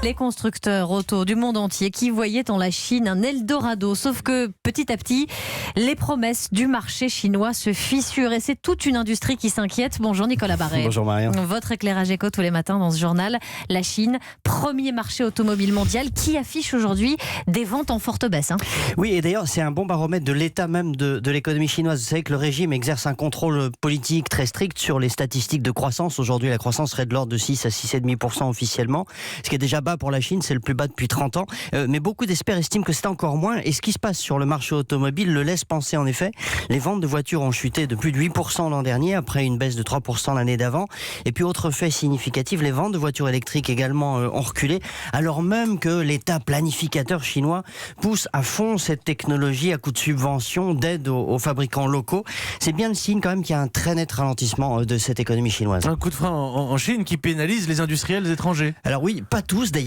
Les constructeurs auto du monde entier qui voyaient en la Chine un Eldorado. Sauf que petit à petit, les promesses du marché chinois se fissurent et c'est toute une industrie qui s'inquiète. Bonjour Nicolas Barret. Bonjour Marion. Votre éclairage éco tous les matins dans ce journal. La Chine, premier marché automobile mondial qui affiche aujourd'hui des ventes en forte baisse. Oui, et d'ailleurs, c'est un bon baromètre de l'état même de l'économie chinoise. Vous savez que le régime exerce un contrôle politique très strict sur les statistiques de croissance. Aujourd'hui, la croissance serait de l'ordre de 6 à 6,5% officiellement, ce qui est déjà bas pour la Chine, c'est le plus bas depuis 30 ans. Mais beaucoup d'experts estiment que c'est encore moins. Et ce qui se passe sur le marché automobile le laisse penser en effet. Les ventes de voitures ont chuté de plus de 8% l'an dernier, après une baisse de 3% l'année d'avant. Et puis autre fait significatif, les ventes de voitures électriques également ont reculé, alors même que l'État planificateur chinois pousse à fond cette technologie à coup de subventions, d'aide aux fabricants locaux. C'est bien le signe quand même qu'il y a un très net ralentissement de cette économie chinoise. Un coup de frein en Chine qui pénalise les industriels étrangers. Alors oui, pas tous d'ailleurs.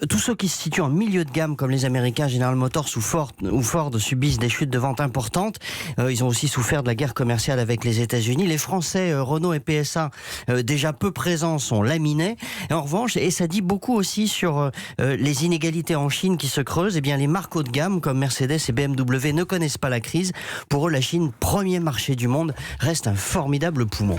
Tous ceux qui se situent en milieu de gamme comme les Américains, General Motors ou Ford subissent des chutes de vente importantes. Ils ont aussi souffert de la guerre commerciale avec les États-Unis. Les Français, Renault et PSA, déjà peu présents, sont laminés. Et en revanche, et ça dit beaucoup aussi sur les inégalités en Chine qui se creusent, eh bien les marques haut de gamme comme Mercedes et BMW ne connaissent pas la crise. Pour eux, la Chine, premier marché du monde, reste un formidable poumon.